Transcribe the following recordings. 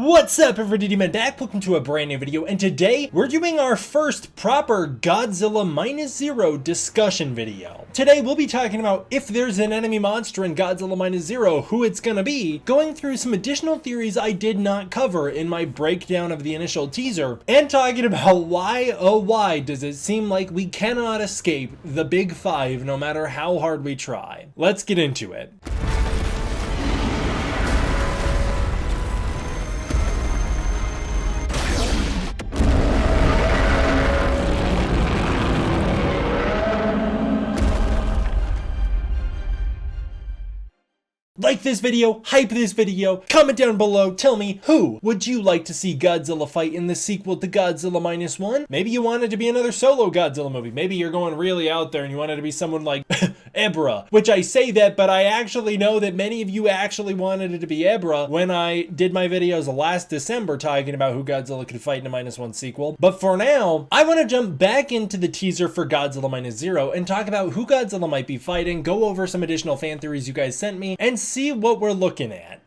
What's up everybody, man, back, welcome to a brand new video, and today we're doing our first proper Godzilla -0 discussion video. Today we'll be talking about if there's an enemy monster in Godzilla -0, who it's gonna be, going through some additional theories I did not cover in my breakdown of the initial teaser, and talking about why, oh why, does it seem like we cannot escape the big five no matter how hard we try. Let's get into it. Like this video, hype this video, comment down below, tell me who would you like to see Godzilla fight in the sequel to Godzilla -1? Maybe you want it to be another solo Godzilla movie. Maybe you're going really out there and you want it to be someone like Ebra, which I say that, but I actually know that many of you actually wanted it to be Ebra when I did my videos last December talking about who Godzilla could fight in a -1 sequel. But for now, I want to jump back into the teaser for Godzilla -0 and talk about who Godzilla might be fighting, go over some additional fan theories you guys sent me, and see what we're looking at.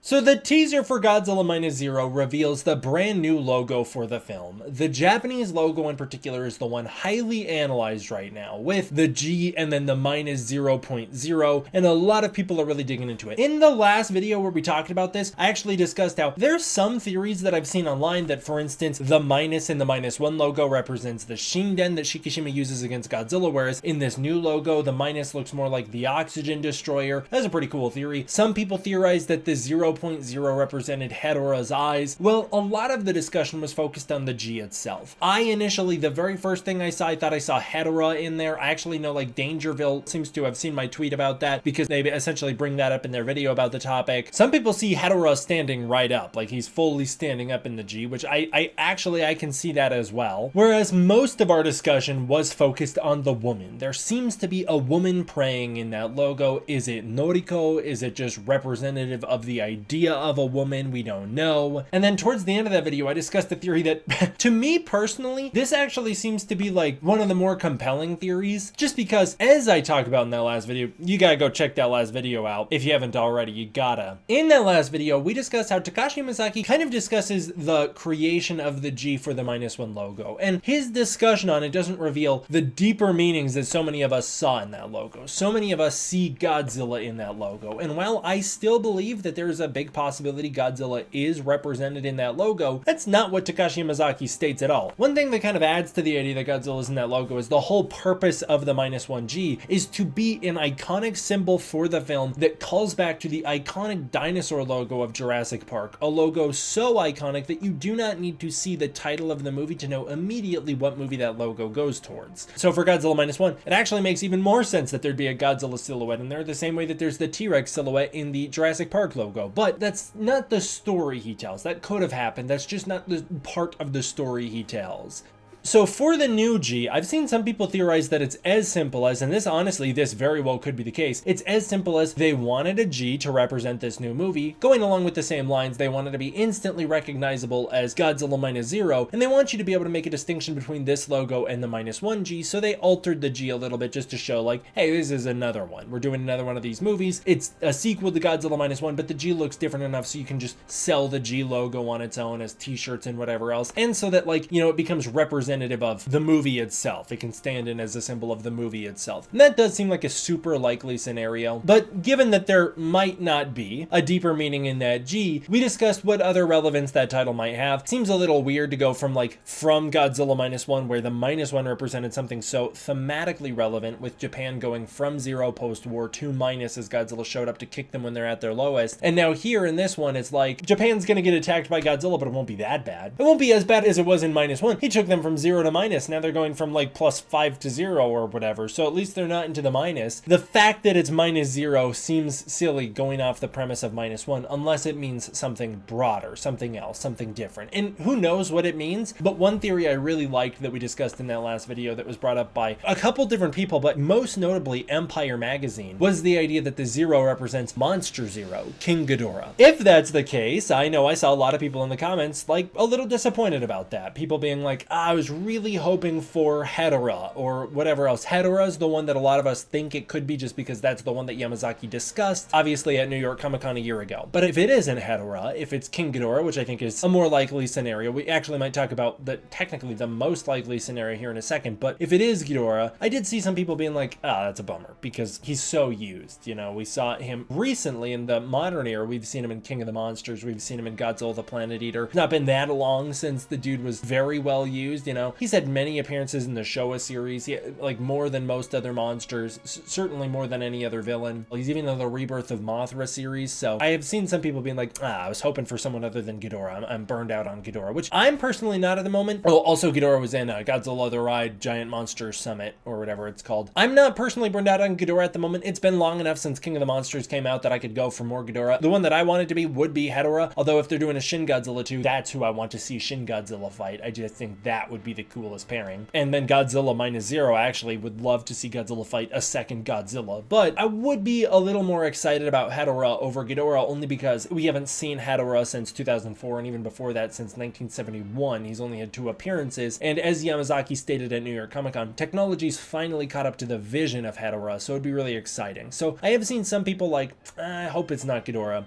So the teaser for Godzilla -0 reveals the brand new logo for the film. The Japanese logo in particular is the one highly analyzed right now, with the G and then the -0.0, and a lot of people are really digging into it. In the last video where we talked about this, I actually discussed how there's some theories that I've seen online that, for instance, the minus in the -1 logo represents the Shinden that Shikishima uses against Godzilla, whereas in this new logo, the minus looks more like the oxygen destroyer. That's a pretty cool theory. Some people theorize that the 0.0 represented Hedorah's eyes. Well, a lot of the discussion was focused on the G itself. I initially, the very first thing I saw, I thought I saw Hedorah in there. I actually know like Dangerville seems to have seen my tweet about that because they essentially bring that up in their video about the topic. Some people see Hedorah standing right up, like he's fully standing up in the G, which I can see that as well. Whereas most of our discussion was focused on the woman. There seems to be a woman praying in that logo. Is it Noriko? Is it just representative of the idea of a woman? We don't know. And then towards the end of that video, I discussed the theory that to me personally, this actually seems to be like one of the more compelling theories, just because as I talked about in that last video, you gotta go check that last video out. If you haven't already, you gotta. In that last video, we discussed how Takashi Miyazaki kind of discusses the creation of the G for the -1 logo. And his discussion on it doesn't reveal the deeper meanings that so many of us saw in that logo. So many of us see Godzilla in that logo. And while I still believe that there's a big possibility Godzilla is represented in that logo, that's not what Takashi Miyazaki states at all. One thing that kind of adds to the idea that Godzilla is in that logo is the whole purpose of the -1G is to be an iconic symbol for the film that calls back to the iconic dinosaur logo of Jurassic Park, a logo so iconic that you do not need to see the title of the movie to know immediately what movie that logo goes towards. So for Godzilla -1, it actually makes even more sense that there'd be a Godzilla silhouette in there, the same way that there's the T-Rex silhouette in the Jurassic Park logo. But that's not the story he tells. That could have happened. That's just not the part of the story he tells. So for the new G, I've seen some people theorize that it's as simple as, and this honestly, this very well could be the case, it's as simple as they wanted a G to represent this new movie. Going along with the same lines, they wanted to be instantly recognizable as Godzilla -0, and they want you to be able to make a distinction between this logo and the -1G, so they altered the G a little bit just to show like, hey, this is another one. We're doing another one of these movies. It's a sequel to Godzilla -1, but the G looks different enough so you can just sell the G logo on its own as t-shirts and whatever else, and so that, like, you know, it becomes representative of the movie itself. It can stand in as a symbol of the movie itself. And that does seem like a super likely scenario, but given that there might not be a deeper meaning in that G, we discussed what other relevance that title might have. Seems a little weird to go from Godzilla -1, where the -1 represented something so thematically relevant, with Japan going from 0 post-war to minus as Godzilla showed up to kick them when they're at their lowest. And now here in this one, it's like Japan's gonna get attacked by Godzilla, but it won't be that bad. It won't be as bad as it was in -1. He took them from 0 to minus. Now they're going from like +5 to 0 or whatever, so at least they're not into the minus. The fact that it's -0 seems silly going off the premise of -1, unless it means something broader, something else, something different. And who knows what it means, but one theory I really liked that we discussed in that last video that was brought up by a couple different people, but most notably Empire Magazine, was the idea that the 0 represents Monster Zero, King Ghidorah. If that's the case, I know I saw a lot of people in the comments like a little disappointed about that. People being like, I was was really hoping for Hedorah or whatever else. Hedorah is the one that a lot of us think it could be just because that's the one that Yamazaki discussed, obviously at New York Comic Con a year ago. But if it isn't Hedorah, if it's King Ghidorah, which I think is a more likely scenario, we actually might talk about technically the most likely scenario here in a second, but if it is Ghidorah, I did see some people being like, that's a bummer because he's so used. You know, we saw him recently in the modern era. We've seen him in King of the Monsters. We've seen him in Godzilla the Planet Eater. It's not been that long since the dude was very well used. You know, he's had many appearances in the Showa series, like more than most other monsters, certainly more than any other villain. He's even in the Rebirth of Mothra series. So I have seen some people being like, I was hoping for someone other than Ghidorah. I'm burned out on Ghidorah, which I'm personally not at the moment. Oh, also Ghidorah was in Godzilla the Ride Giant Monster Summit or whatever it's called. I'm not personally burned out on Ghidorah at the moment. It's been long enough since King of the Monsters came out that I could go for more Ghidorah. The one that I wanted to be would be Hedorah, although if they're doing a Shin Godzilla 2, that's who I want to see Shin Godzilla fight. I just think that would be the coolest pairing. And then Godzilla -0, I actually would love to see Godzilla fight a second Godzilla, but I would be a little more excited about Hedorah over Ghidorah only because we haven't seen Hedorah since 2004, and even before that since 1971. He's only had 2 appearances, and as Yamazaki stated at New York Comic Con, technology's finally caught up to the vision of Hedorah, so it'd be really exciting. So I have seen some people like, I hope it's not Ghidorah.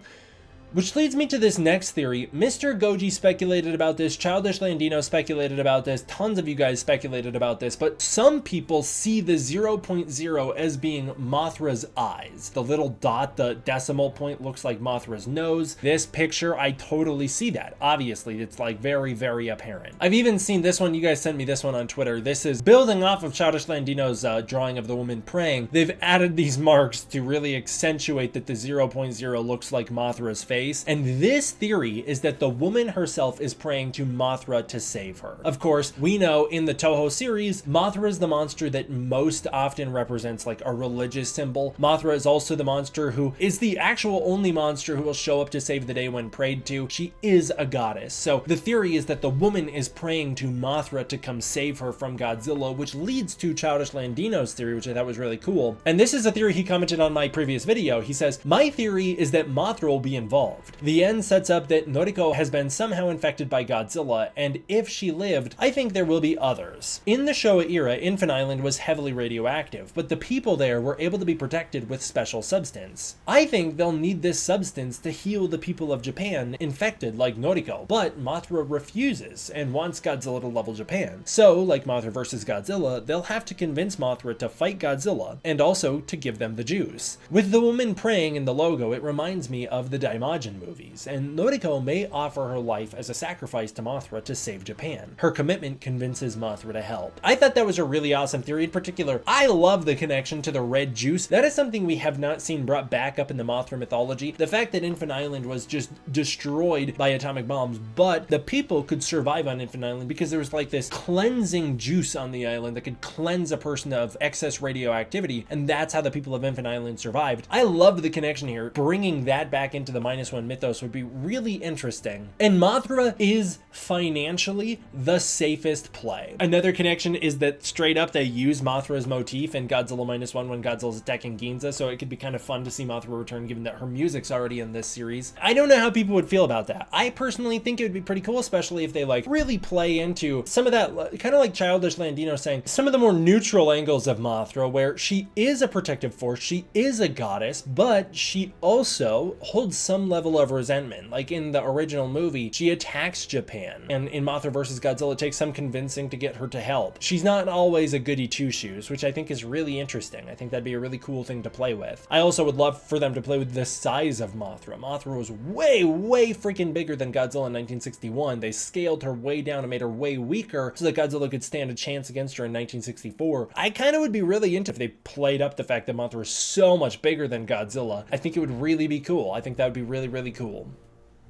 Which leads me to this next theory. Mr. Goji speculated about this, Childish Landino speculated about this, tons of you guys speculated about this, but some people see the 0.0 as being Mothra's eyes. The little dot, the decimal point, looks like Mothra's nose. This picture, I totally see that. Obviously, it's like very, very apparent. I've even seen this one, you guys sent me this one on Twitter. This is building off of Childish Landino's drawing of the woman praying. They've added these marks to really accentuate that the 0.0 looks like Mothra's face. And this theory is that the woman herself is praying to Mothra to save her. Of course, we know in the Toho series, Mothra is the monster that most often represents like a religious symbol. Mothra is also the monster who is the actual only monster who will show up to save the day when prayed to. She is a goddess. So the theory is that the woman is praying to Mothra to come save her from Godzilla, which leads to Childish Landino's theory, which I thought was really cool. And this is a theory he commented on my previous video. He says, my theory is that Mothra will be involved. The end sets up that Noriko has been somehow infected by Godzilla, and if she lived, I think there will be others. In the Showa era, Infant Island was heavily radioactive, but the people there were able to be protected with special substance. I think they'll need this substance to heal the people of Japan infected like Noriko, but Mothra refuses and wants Godzilla to level Japan. So, like Mothra versus Godzilla, they'll have to convince Mothra to fight Godzilla, and also to give them the juice. With the woman praying in the logo, it reminds me of the Daimajin movies, and Noriko may offer her life as a sacrifice to Mothra to save Japan. Her commitment convinces Mothra to help. I thought that was a really awesome theory. In particular, I love the connection to the red juice. That is something we have not seen brought back up in the Mothra mythology. The fact that Infant Island was just destroyed by atomic bombs, but the people could survive on Infant Island because there was like this cleansing juice on the island that could cleanse a person of excess radioactivity, and that's how the people of Infant Island survived. I love the connection here. Bringing that back into the -1 mythos would be really interesting. And Mothra is financially the safest play. Another connection is that straight up they use Mothra's motif in Godzilla -1 when Godzilla's attacking Ginza, so it could be kind of fun to see Mothra return given that her music's already in this series. I don't know how people would feel about that. I personally think it would be pretty cool, especially if they like really play into some of that, kind of like Childish Landino saying, some of the more neutral angles of Mothra where she is a protective force, she is a goddess, but she also holds some level of resentment. Like in the original movie, she attacks Japan, and in Mothra vs. Godzilla, it takes some convincing to get her to help. She's not always a goody two-shoes, which I think is really interesting. I think that'd be a really cool thing to play with. I also would love for them to play with the size of Mothra. Mothra was way, way freaking bigger than Godzilla in 1961. They scaled her way down and made her way weaker so that Godzilla could stand a chance against her in 1964. I kind of would be really into if they played up the fact that Mothra is so much bigger than Godzilla. I think it would really be cool. I think that would be really, really cool.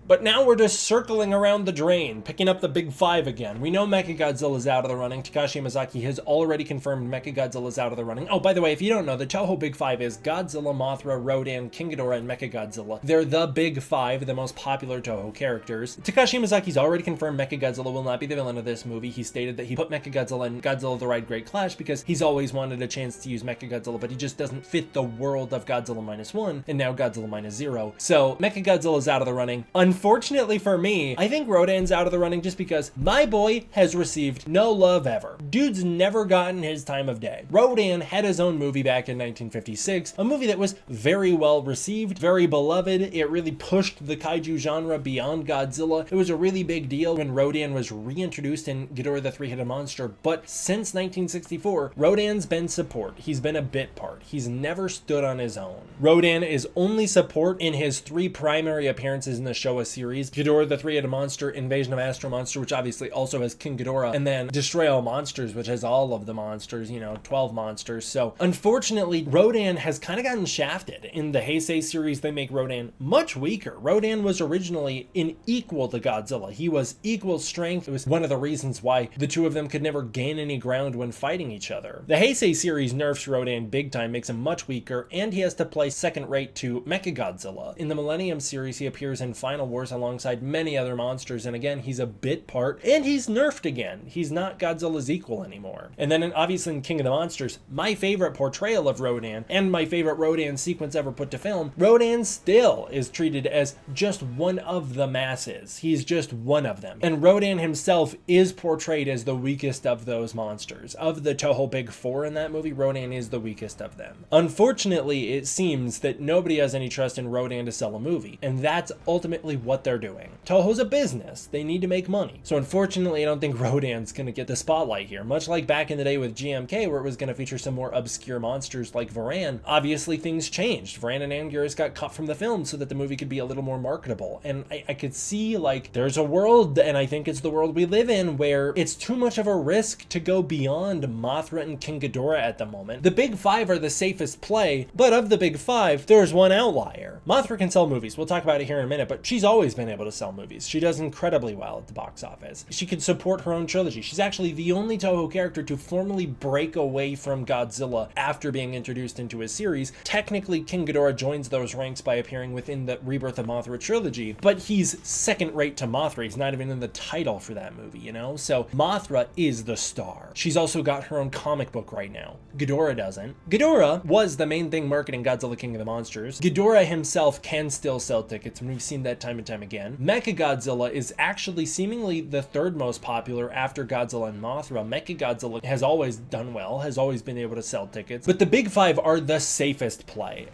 But now we're just circling around the drain, picking up the big 5 again. We know Mechagodzilla's out of the running. Takashi Yamazaki has already confirmed Mechagodzilla's out of the running. Oh, by the way, if you don't know, the Toho Big 5 is Godzilla, Mothra, Rodan, King Ghidorah, and Mechagodzilla. They're the Big 5, the most popular Toho characters. Takashi Yamazaki's already confirmed Mechagodzilla will not be the villain of this movie. He stated that he put Mechagodzilla in Godzilla the Ride Great Clash because he's always wanted a chance to use Mechagodzilla, but he just doesn't fit the world of Godzilla -1 and now Godzilla -0. So Mechagodzilla's out of the running. Unfortunately for me, I think Rodan's out of the running just because my boy has received no love ever. Dude's never gotten his time of day. Rodan had his own movie back in 1956, a movie that was very well received, very beloved. It really pushed the kaiju genre beyond Godzilla. It was a really big deal when Rodan was reintroduced in Ghidorah the Three-Headed Monster, but since 1964, Rodan's been support. He's been a bit part. He's never stood on his own. Rodan is only support in his 3 primary appearances in the Showa series: Ghidorah the Three-Headed Monster, Invasion of Astro Monster, which obviously also has King Ghidorah, and then Destroy All Monsters, which has all of the monsters, 12 monsters. So unfortunately, Rodan has kind of gotten shafted. In the Heisei series, they make Rodan much weaker. Rodan was originally an equal to Godzilla. He was equal strength. It was one of the reasons why the two of them could never gain any ground when fighting each other. The Heisei series nerfs Rodan big time, makes him much weaker, and he has to play second rate to Mechagodzilla. In the Millennium series, he appears in Final Wars alongside many other monsters, and again, he's a bit part, and he's nerfed again. He's not Godzilla's equal anymore. And then obviously in King of the Monsters, my favorite portrayal of Rodan, and my favorite Rodan sequence ever put to film, Rodan still is treated as just one of the masses. He's just one of them. And Rodan himself is portrayed as the weakest of those monsters. Of the Toho Big Four in that movie, Rodan is the weakest of them. Unfortunately, it seems that nobody has any trust in Rodan to sell a movie, and that's ultimately what they're doing. Toho's a business. They need to make money. So unfortunately, I don't think Rodan's going to get the spotlight here. Much like back in the day with GMK, where it was going to feature some more obscure monsters like Varan, obviously things changed. Varan and Anguirus got cut from the film so that the movie could be a little more marketable. And I could see, like, there's a world, and I think it's the world we live in, where it's too much of a risk to go beyond Mothra and King Ghidorah at the moment. The big 5 are the safest play, but of the big 5, there's one outlier. Mothra can sell movies. We'll talk about it here in a minute, but she's always been able to sell movies. She does incredibly well at the box office. She can support her own trilogy. She's actually the only Toho character to formally break away from Godzilla after being introduced into his series. Technically, King Ghidorah joins those ranks by appearing within the Rebirth of Mothra trilogy, but he's second rate to Mothra. He's not even in the title for that movie, So Mothra is the star. She's also got her own comic book right now. Ghidorah doesn't. Ghidorah was the main thing marketing Godzilla King of the Monsters. Ghidorah himself can still sell tickets, and we've seen that time and time again. Mechagodzilla is actually seemingly the 3rd most popular after Godzilla and Mothra. Mechagodzilla has always done well, has always been able to sell tickets, but the big 5 are the safest play.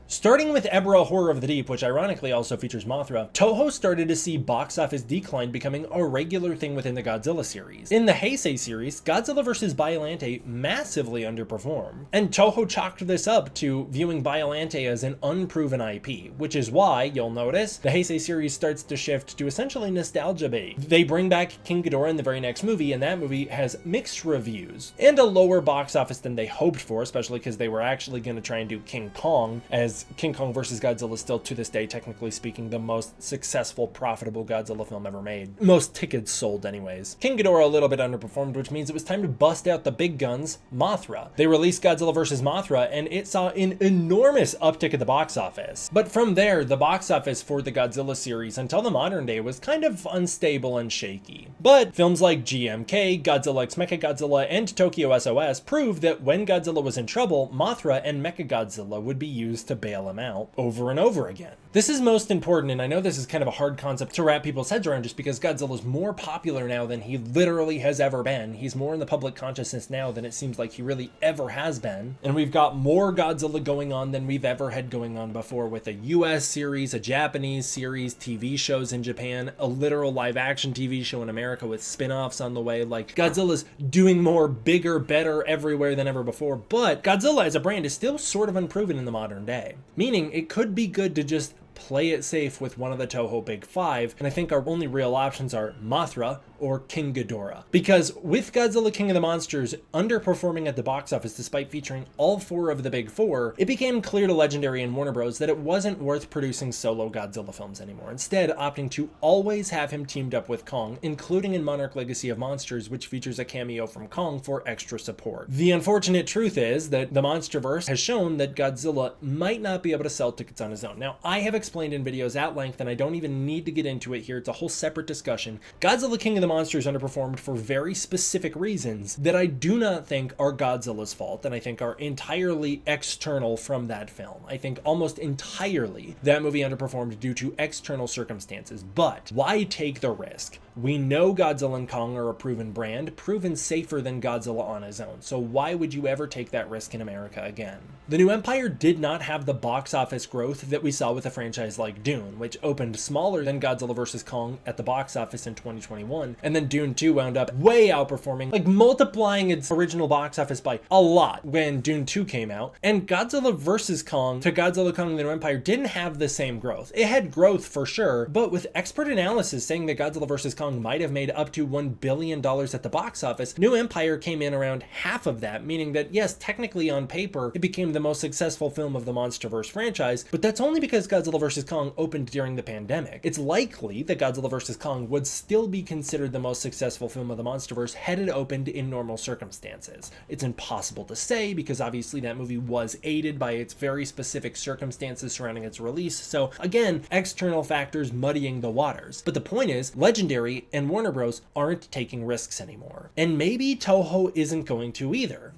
Starting with Ebra Horror of the Deep, which ironically also features Mothra, Toho started to see box office decline becoming a regular thing within the Godzilla series. In the Heisei series, Godzilla vs. Biollante massively underperformed, and Toho chalked this up to viewing Biollante as an unproven IP, which is why, you'll notice, the Heisei series starts to shift to essentially nostalgia bait. They bring back King Ghidorah in the very next movie, and that movie has mixed reviews, and a lower box office than they hoped for, especially because they were actually going to try and do King Kong, as King Kong vs. Godzilla is still, to this day, technically speaking, the most successful, profitable Godzilla film ever made. Most tickets sold, anyways. King Ghidorah a little bit underperformed, which means it was time to bust out the big guns, Mothra. They released Godzilla vs. Mothra, and it saw an enormous uptick at the box office. But from there, the box office for the Godzilla series until the modern day was kind of unstable and shaky. But films like GMK, Godzilla x Mechagodzilla, and Tokyo SOS prove that when Godzilla was in trouble, Mothra and Mechagodzilla would be used to bail him out over and over again. This is most important, and I know this is kind of a hard concept to wrap people's heads around just because Godzilla's more popular now than he literally has ever been. He's more in the public consciousness now than it seems like he really ever has been. And we've got more Godzilla going on than we've ever had going on before, with a US series, a Japanese series, TV shows in Japan, a literal live action TV show in America with spin-offs on the way. Like, Godzilla's doing more, bigger, better everywhere than ever before, but Godzilla as a brand is still sort of unproven in the modern day. Meaning it could be good to just play it safe with one of the Toho Big 5, and I think our only real options are Mothra or King Ghidorah. Because with Godzilla King of the Monsters underperforming at the box office despite featuring all 4 of the Big 4, it became clear to Legendary and Warner Bros. That it wasn't worth producing solo Godzilla films anymore, instead opting to always have him teamed up with Kong, including in Monarch Legacy of Monsters, which features a cameo from Kong for extra support. The unfortunate truth is that the Monsterverse has shown that Godzilla might not be able to sell tickets on his own. Now, I have explained in videos at length, and I don't even need to get into it here, it's a whole separate discussion. Godzilla King of the monsters underperformed for very specific reasons that I do not think are Godzilla's fault, and I think are entirely external from that film. I think almost entirely that movie underperformed due to external circumstances. But why take the risk? We know Godzilla and Kong are a proven brand, proven safer than Godzilla on his own, so why would you ever take that risk in America again? The New Empire did not have the box office growth that we saw with a franchise like Dune, which opened smaller than Godzilla vs. Kong at the box office in 2021, and then Dune 2 wound up way outperforming, like multiplying its original box office by a lot when Dune 2 came out, and Godzilla vs. Kong to Godzilla Kong the New Empire didn't have the same growth. It had growth for sure, but with expert analysis saying that Godzilla vs. Kong might have made up to $1 billion at the box office, New Empire came in around half of that, meaning that yes, technically on paper, it became the most successful film of the MonsterVerse franchise, but that's only because Godzilla vs. Kong opened during the pandemic. It's likely that Godzilla vs. Kong would still be considered the most successful film of the MonsterVerse had it opened in normal circumstances. It's impossible to say because obviously that movie was aided by its very specific circumstances surrounding its release, so again, external factors muddying the waters. But the point is, Legendary and Warner Bros. Aren't taking risks anymore. And maybe Toho isn't going to either.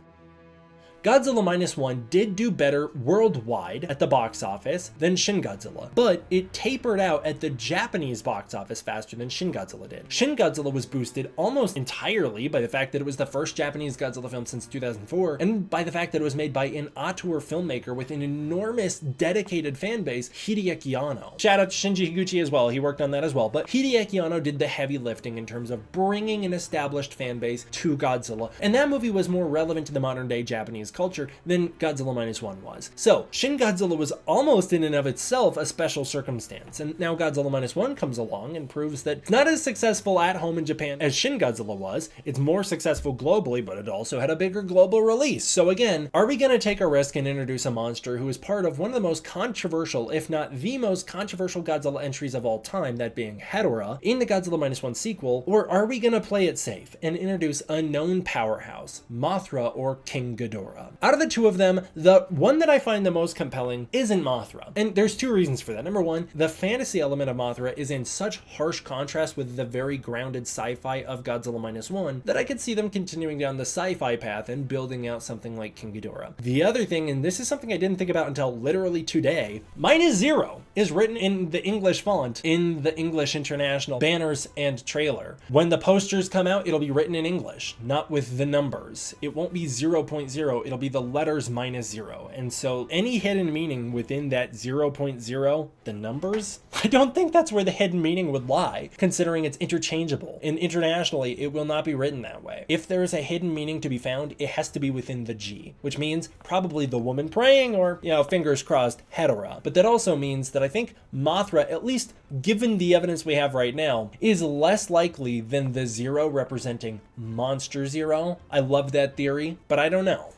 Godzilla Minus One did do better worldwide at the box office than Shin Godzilla, but it tapered out at the Japanese box office faster than Shin Godzilla did. Shin Godzilla was boosted almost entirely by the fact that it was the first Japanese Godzilla film since 2004, and by the fact that it was made by an auteur filmmaker with an enormous dedicated fan base, Hideaki Anno. Shout out to Shinji Higuchi as well, he worked on that as well, but Hideaki Anno did the heavy lifting in terms of bringing an established fan base to Godzilla, and that movie was more relevant to the modern day Japanese culture than Godzilla Minus One was. So Shin Godzilla was almost in and of itself a special circumstance, and now Godzilla Minus One comes along and proves that it's not as successful at home in Japan as Shin Godzilla was. It's more successful globally, but it also had a bigger global release. So again, are we going to take a risk and introduce a monster who is part of one of the most controversial, if not the most controversial Godzilla entries of all time, that being Hedorah, in the Godzilla Minus One sequel, or are we going to play it safe and introduce a known powerhouse, Mothra or King Ghidorah? Out of the two of them, the one that I find the most compelling isn't Mothra. And there's two reasons for that. Number one, the fantasy element of Mothra is in such harsh contrast with the very grounded sci-fi of Godzilla Minus One that I could see them continuing down the sci-fi path and building out something like King Ghidorah. The other thing, and this is something I didn't think about until literally today, -0 is written in the English font in the English International banners and trailer. When the posters come out, it'll be written in English, not with the numbers. It won't be 0.0, it'll be the letters -0. And so any hidden meaning within that 0.0, the numbers, I don't think that's where the hidden meaning would lie, considering it's interchangeable. And internationally, it will not be written that way. If there is a hidden meaning to be found, it has to be within the G, which means probably the woman praying or, fingers crossed, Hedorah. But that also means that I think Mothra, at least given the evidence we have right now, is less likely than the 0 representing Monster Zero. I love that theory, but I don't know.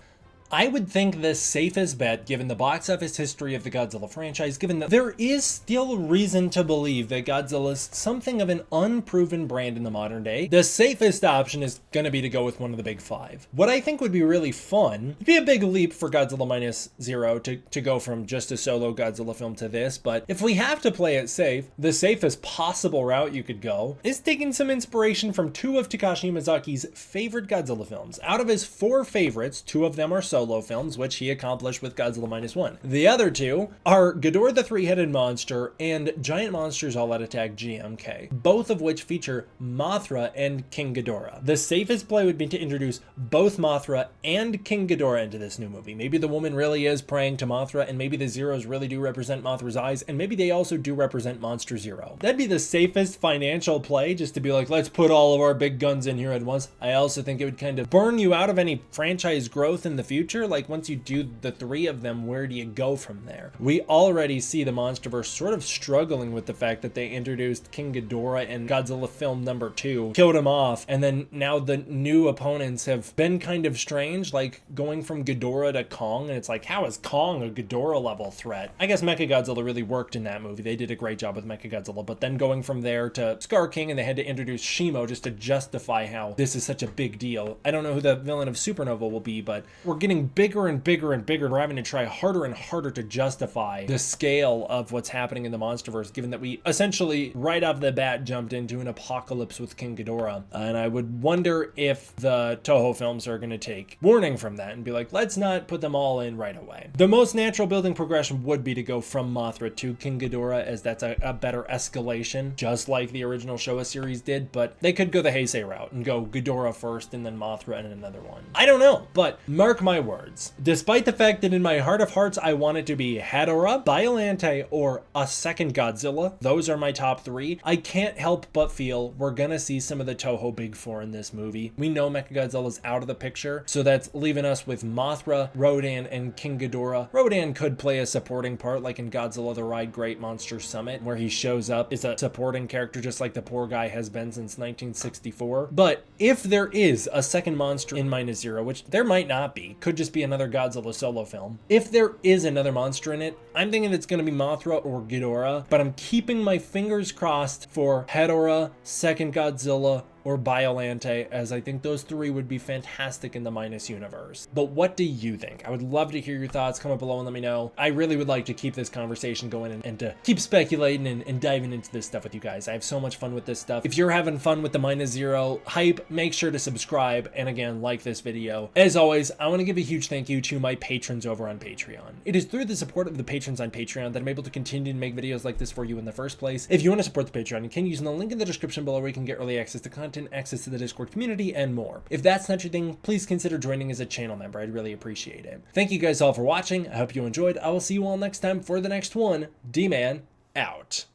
I would think the safest bet, given the box office history of the Godzilla franchise, given that there is still reason to believe that Godzilla is something of an unproven brand in the modern day, the safest option is going to be to go with one of the big five. What I think would be really fun, it'd be a big leap for Godzilla Minus Zero to go from just a solo Godzilla film to this, but if we have to play it safe, the safest possible route you could go is taking some inspiration from two of Takashi Miyazaki's favorite Godzilla films. Out of his 4 favorites, 2 of them are solo films, which he accomplished with Godzilla Minus One. The other 2 are Ghidorah the Three-Headed Monster and Giant Monsters All Out Attack GMK, both of which feature Mothra and King Ghidorah. The safest play would be to introduce both Mothra and King Ghidorah into this new movie. Maybe the woman really is praying to Mothra, and maybe the zeros really do represent Mothra's eyes, and maybe they also do represent Monster Zero. That'd be the safest financial play, just to be like, let's put all of our big guns in here at once. I also think it would kind of burn you out of any franchise growth in the future. Like, once you do the 3 of them, where do you go from there? We already see the MonsterVerse sort of struggling with the fact that they introduced King Ghidorah in Godzilla film number 2, killed him off, and then now the new opponents have been kind of strange, like going from Ghidorah to Kong, and it's like, how is Kong a Ghidorah level threat? I guess Mechagodzilla really worked in that movie. They did a great job with Mechagodzilla, but then going from there to Scar King, and they had to introduce Shimo just to justify how this is such a big deal. I don't know who the villain of Supernova will be, but we're getting getting bigger and bigger and bigger. We're having to try harder and harder to justify the scale of what's happening in the MonsterVerse, given that we essentially right off the bat jumped into an apocalypse with King Ghidorah. And I would wonder if the Toho films are going to take warning from that and be like, let's not put them all in right away. The most natural building progression would be to go from Mothra to King Ghidorah, as that's a better escalation, just like the original Showa series did, but they could go the Heisei route and go Ghidorah first and then Mothra and another one. I don't know, but mark my words. Despite the fact that in my heart of hearts, I want it to be Hedorah, Biollante, or a second Godzilla, those are my top three, I can't help but feel we're gonna see some of the Toho Big Four in this movie. We know Mechagodzilla's out of the picture, so that's leaving us with Mothra, Rodan, and King Ghidorah. Rodan could play a supporting part, like in Godzilla the Ride Great Monster Summit, where he shows up as a supporting character just like the poor guy has been since 1964. But if there is a second monster in -0, which there might not be, could just be another Godzilla solo film. If there is another monster in it, I'm thinking it's going to be Mothra or Ghidorah, but I'm keeping my fingers crossed for Hedorah, second Godzilla, or Biollante, as I think those three would be fantastic in the Minus universe. But what do you think? I would love to hear your thoughts. Comment below and let me know. I really would like to keep this conversation going and to keep speculating and diving into this stuff with you guys. I have so much fun with this stuff. If you're having fun with the -0 hype, make sure to subscribe and again, like this video. As always, I want to give a huge thank you to my patrons over on Patreon. It is through the support of the patrons on Patreon that I'm able to continue to make videos like this for you in the first place. If you want to support the Patreon, you can use the link in the description below where you can get early access to content, access to the Discord community, and more. If that's not your thing, please consider joining as a channel member. I'd really appreciate it. Thank you guys all for watching. I hope you enjoyed. I will see you all next time for the next one. D-Man out.